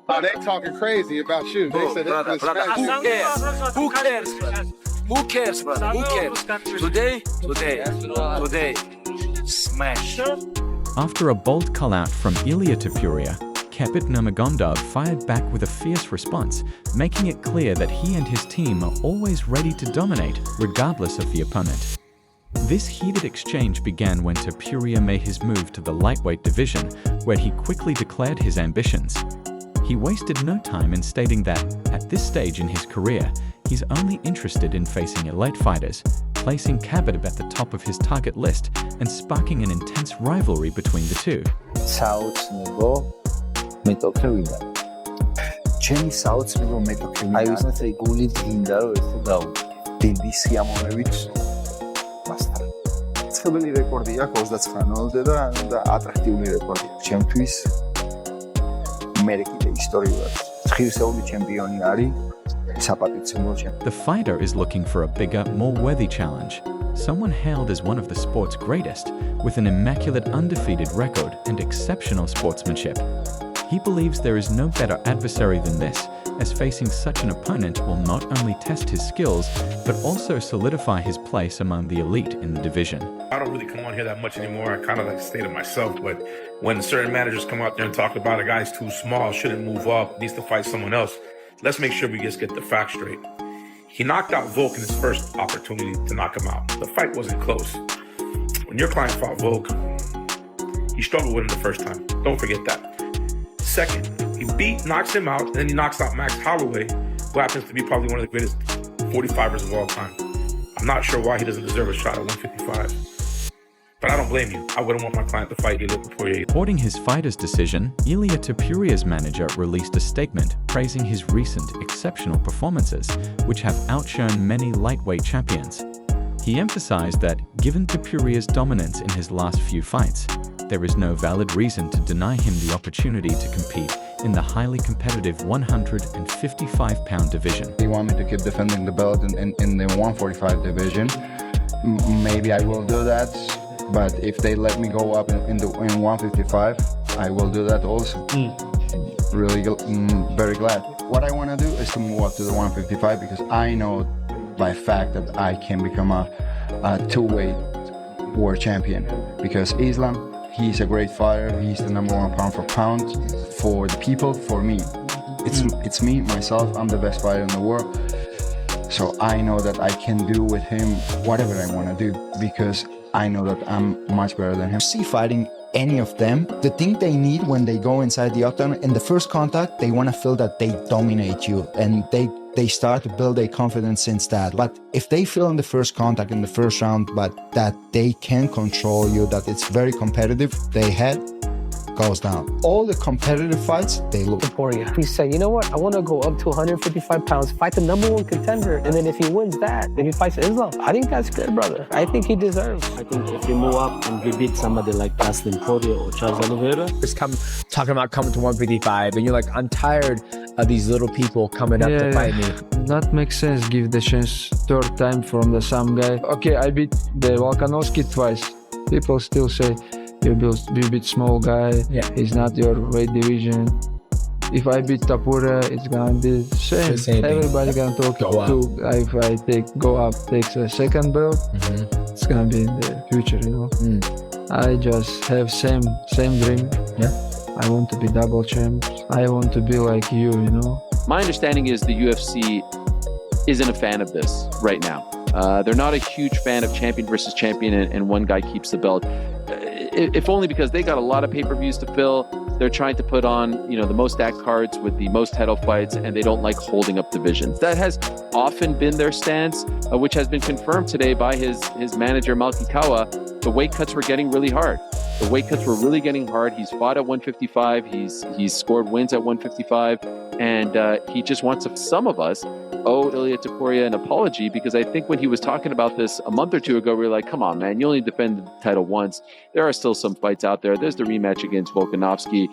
Oh, they talking crazy about you. They said it's Who cares? Who cares, brother? Who cares? Today, smash. After a bold call-out from Ilia Topuria, Khabib Nurmagomedov fired back with a fierce response, making it clear that he and his team are always ready to dominate, regardless of the opponent. This heated exchange began when Topuria made his move to the lightweight division, where he quickly declared his ambitions. He wasted no time in stating that, at this stage in his career, he's only interested in facing elite fighters, placing Khabib at the top of his target list and sparking an intense rivalry between the two. ცნობილი რეკორდი აქვს 29-ზე და ატრაქტიული რეკორდია. ჩემთვის მე კიდე ისტორიულად ღირსეული ჩემპიონი არის საპატიცემულო ჩემპიონი. The fighter is looking for a bigger, more worthy challenge. Someone hailed as one of the sport's greatest, with an immaculate undefeated record and exceptional sportsmanship. He believes there is no better adversary than this, as facing such an opponent will not only test his skills, but also solidify his place among the elite in the division. I don't really come on here that much anymore. I kind of like stay to myself, but when certain managers come out there and talk about a guy's too small, shouldn't move up, needs to fight someone else, let's make sure we just get the facts straight. He knocked out Volk in his first opportunity to knock him out. The fight wasn't close. When your client fought Volk, he struggled with him the first time. Don't forget that. Second, he knocks him out, and then he knocks out Max Holloway, who happens to be probably one of the greatest 45ers of all time. I'm not sure why he doesn't deserve a shot at 155. But I don't blame you. I wouldn't want my client to fight Ilia Topuria. Reporting his fighter's decision, Ilia Topuria's manager released a statement praising his recent exceptional performances, which have outshone many lightweight champions. He emphasized that, given Topuria's dominance in his last few fights, there is no valid reason to deny him the opportunity to compete in the highly competitive 155-pound division. They want me to keep defending the belt in the 145 division. Maybe I will do that, but if they let me go up in 155, I will do that also. Really, very glad. What I want to do is to move up to the 155 because I know by fact that I can become a two-weight world champion. Because Islam, he's a great fighter. He's the #1 pound for pound for the people, for me. It's me, myself. I'm the best fighter in the world. So I know that I can do with him whatever I want to do because I know that I'm much better than him. See fighting any of them, the thing they need when they go inside the octagon, in the first contact, they want to feel that they dominate you and they start to build their confidence since that. But if they feel in the first contact, in the first round, but that they can control you, that it's very competitive, their head goes down. All the competitive fights, they lose. Topuria. He said, you know what? I want to go up to 155 pounds, fight the #1 contender, and then if he wins that, then he fights Islam. I think that's good, brother. I think he deserves. I think if we move up and we beat somebody like Dustin Poirier or Charles Oliveira, just talking about coming to 155, and you're like, I'm tired of these little people coming up to fight me. That makes sense. Give the chance third time from the some guy. Okay, I beat the Volkanovski twice. People still say, you beat small guy, he's not your weight division. If I beat Topuria, it's gonna be the same. Everybody gonna talk to. If I takes a second belt, it's gonna be in the future, you know. I just have same dream. I want to be double champ. I want to be like you know. My understanding is the UFC isn't a fan of this right now. They're not a huge fan of champion versus champion and one guy keeps the belt. If only because they got a lot of pay-per-views to fill. They're trying to put on, the most stacked cards with the most title fights, and they don't like holding up divisions. That has often been their stance, which has been confirmed today by his manager, Malki Kawa. The weight cuts were getting really hard. The weight cuts were really getting hard. He's fought at 155. He's scored wins at 155. And he just wants some of us owe Ilia Topuria an apology, because I think when he was talking about this a month or two ago, we were like, come on, man, you only defended the title once. There are still some fights out there. There's the rematch against Volkanovski.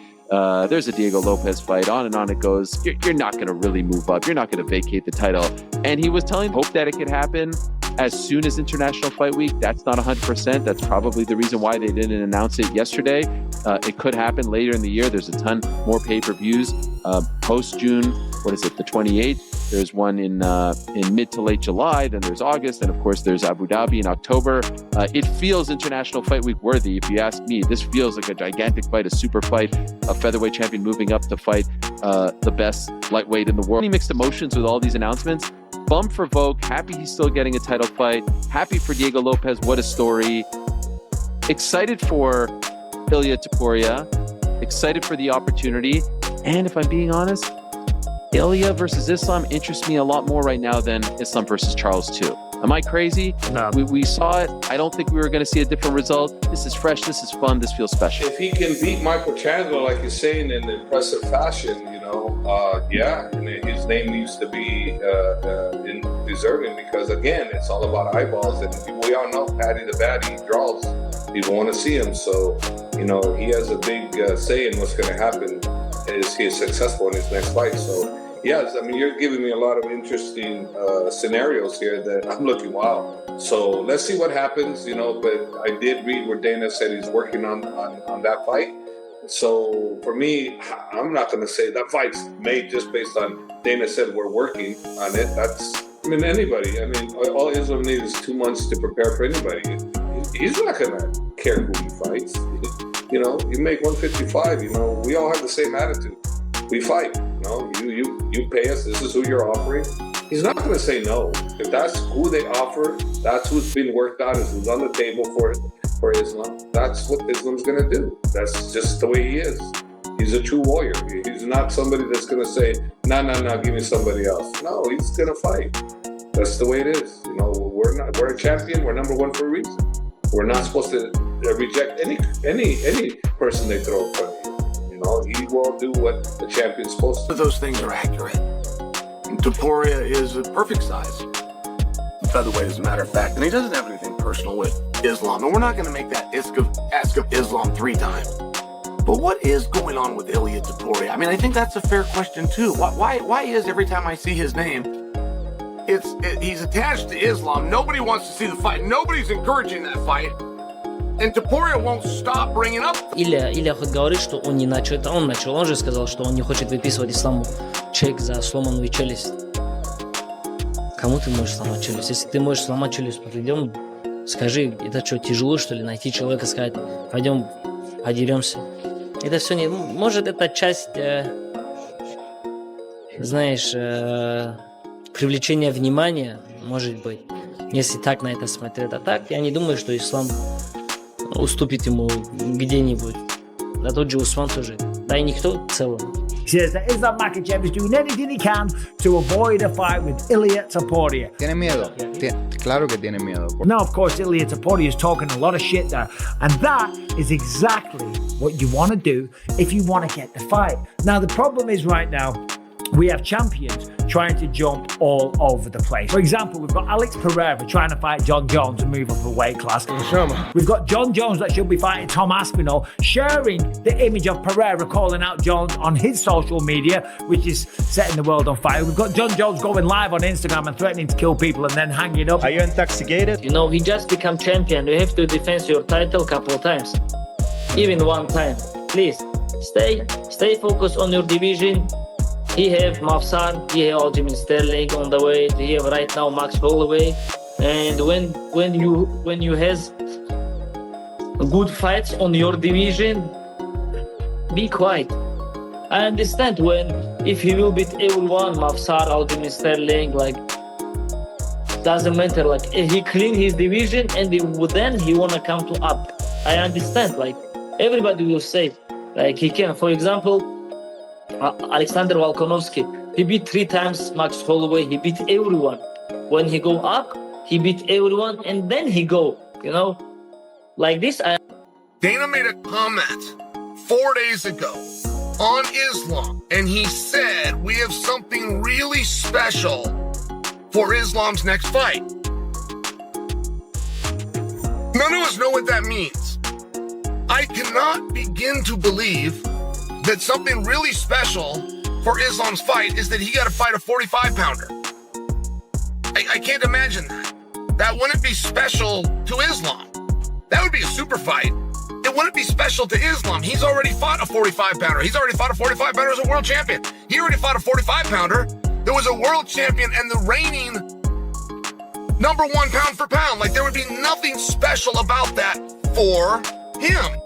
There's a Diego Lopez fight, on and on it goes. You're not going to really move up. You're not going to vacate the title. And he was telling hope that it could happen. as soon as International Fight Week. That's not 100%. That's probably the reason why they didn't announce it yesterday. It could happen later in the year. There's a ton more pay-per-views post-June. What is it, the 28th? There's one in mid to late July. Then there's August. And, of course, there's Abu Dhabi in October. It feels International Fight Week worthy, if you ask me. This feels like a gigantic fight, a super fight, a featherweight champion moving up to fight the best lightweight in the world. Many mixed emotions with all these announcements. Bummed for Volk. Happy he's still getting a title fight. Happy for Diego Lopez. What a story. Excited for Ilia Topuria. Excited for the opportunity. And if I'm being honest, Ilia versus Islam interests me a lot more right now than Islam versus Charles too. Am I crazy? No. We saw it. I don't think we were going to see a different result. This is fresh. This is fun. This feels special. If he can beat Michael Chandler, like you're saying, in impressive fashion, yeah, and his name needs to be deserving, because, again, it's all about eyeballs. And we all know Paddy the Baddy draws. People want to see him. So, he has a big say in what's going to happen is he is successful in his next fight. So, yes, I mean, you're giving me a lot of interesting scenarios here that I'm looking, wow. So let's see what happens, but I did read where Dana said he's working on that fight. So for me, I'm not going to say that fight's made just based on Dana said we're working on it. Anybody. All Islam needs is 2 months to prepare for anybody. He's not going to care who he fights. You make 155, we all have the same attitude. We fight, you pay us, this is who you're offering. He's not going to say no. If that's who they offer, that's who's been worked out, is who's on the table for Islam. That's what Islam's going to do. That's just the way he is. He's a true warrior. He's not somebody that's going to say, no, give me somebody else. No, he's going to fight. That's the way it is. We're a champion. We're number one for a reason. We're not supposed to reject any person they throw in front of you. He will do what the champion's supposed to. Those things are accurate. Topuria is a perfect size featherweight, as a matter of fact, and he doesn't have anything personal with Islam. And we're not going to make that ask of Islam 3 times. But what is going on with Ilia Topuria? I think that's a fair question too. Why is every time I see his name, he's attached to Islam? Nobody wants to see the fight. Nobody's encouraging that fight. And Topuria won't stop bringing up. Илья хоть говорит, что он не начал. Это он начал. Он же сказал, что он не хочет выписывать Исламу чек за сломанную челюсть. Кому ты можешь сломать челюсть? Если ты можешь сломать челюсть, пойдем, скажи, это что, тяжело, что ли, найти человека, сказать, пойдем, подеремся? Это все не... Может, это часть, привлечения внимания, может быть, если так на это смотреть. А так, я не думаю, что Ислам уступит ему где-нибудь. Да тот же Усман тоже. Да и никто в целом. Says that Islam Makhachev is doing anything he can to avoid a fight with Ilia Topuria. Tiene miedo. Claro que tiene miedo. Now, of course, Ilia Topuria is talking a lot of shit there. And that is exactly what you want to do if you want to get the fight. Now, the problem is right now, we have champions trying to jump all over the place. For example, we've got Alex Pereira trying to fight John Jones and move up a weight class. We've got John Jones that should be fighting Tom Aspinall, sharing the image of Pereira calling out Jones on his social media, which is setting the world on fire. We've got John Jones going live on Instagram and threatening to kill people and then hanging up. Are you intoxicated? He just become champion. You have to defend your title a couple of times. Even one time. Please, stay focused on your division. He have Mafsar, he have Aljamain Sterling on the way. He have right now Max Holloway. And when you has good fights on your division, be quiet. I understand if he will beat everyone, Mafsar, Aljamain Sterling, doesn't matter. He clean his division and then he wanna come to up. I understand. Everybody will say, he can. For example, Alexander Volkanovski, he beat 3 times Max Holloway. He beat everyone. When he go up, he beat everyone, and then he go. Like this. Dana made a comment 4 days ago on Islam, and he said we have something really special for Islam's next fight. None of us know what that means. I cannot begin to believe that something really special for Islam's fight is that he got to fight a 45-pounder. I can't imagine that. that wouldn't be special to Islam. That would be a super fight. It wouldn't be special to Islam. He's already fought a 45-pounder. He's already fought a 45-pounder as a world champion. He already fought a 45-pounder. There was a world champion and the reigning number one pound for pound. Like, there would be nothing special about that for him.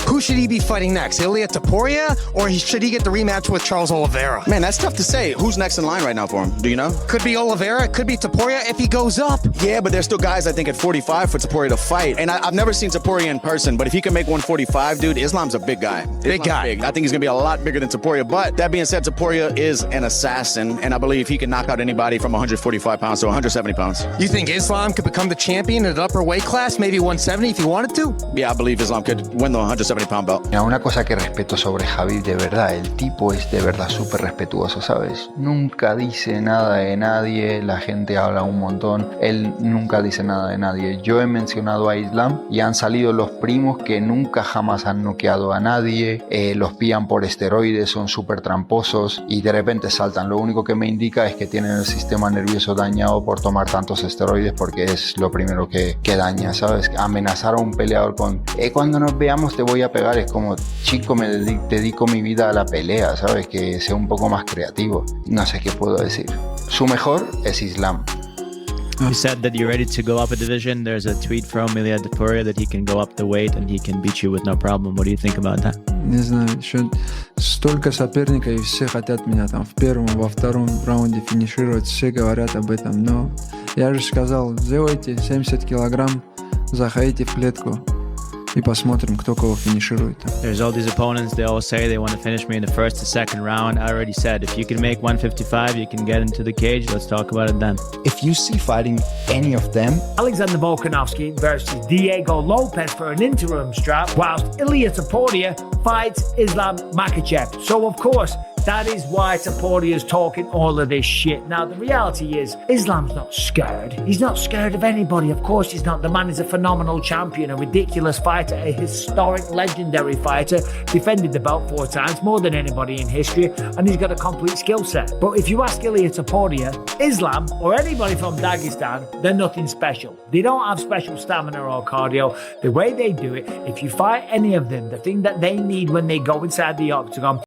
Who should he be fighting next? Ilia Topuria, or should he get the rematch with Charles Oliveira? Man, that's tough to say. Who's next in line right now for him? Do you know? Could be Oliveira, could be Topuria if he goes up. Yeah, but there's still guys, I think, at 45 for Topuria to fight. And I've never seen Topuria in person, but if he can make 145, dude, Islam's a big guy. Big guy. I think he's going to be a lot bigger than Topuria. But that being said, Topuria is an assassin, and I believe he can knock out anybody from 145 pounds to 170 pounds. You think Islam could become the champion at an upper weight class, maybe 170 if he wanted to? Yeah, I believe Islam could win the 170-pound belt. Una cosa que respeto sobre Khabib de verdad, el tipo es de verdad súper respetuoso, ¿sabes? Nunca dice nada de nadie, la gente habla un montón, él nunca dice nada de nadie. Yo he mencionado a Islam y han salido los primos que nunca jamás han noqueado a nadie, los pillan por esteroides, son súper tramposos y de repente saltan. Lo único que me indica es que tienen el sistema nervioso dañado por tomar tantos esteroides, porque es lo primero que daña, ¿sabes? Amenazar a un peleador con cuando nos veamos te voy a pegar, es como, chico, me dedico mi vida a la pelea, ¿sabes? Que sea un poco más creativo. No sé qué puedo decir. Su mejor es Islam. You said that you're ready to go up a division. There's a tweet from Ilia Topuria that he can go up the weight and he can beat you with no problem. What do you think about that? Не знаю, еще столько соперников, и все хотят меня там в первом, во втором раунде финишировать. Все говорят об этом, но я же сказал, сделайте 70 килограмм, заходите в клетку. И посмотрим, кто кого финиширует. There's all these opponents, they all say they want to finish me in the first or second round. I already said, if you can make 155, you can get into the cage. Let's talk about it then. If you see fighting any of them, Alexander Volkanovski versus Diego Lopez for an interim strap, whilst Ilia Topuria fights Islam Makhachev. So, of course, that is why Topuria's talking all of this shit. Now, the reality is, Islam's not scared. He's not scared of anybody. Of course he's not. The man is a phenomenal champion, a ridiculous fighter, a historic, legendary fighter, defended the belt 4 times, more than anybody in history, and he's got a complete skill set. But if you ask Ilia Topuria, Islam, or anybody from Dagestan, they're nothing special. They don't have special stamina or cardio. The way they do it, if you fight any of them, the thing that they need when they go inside the octagon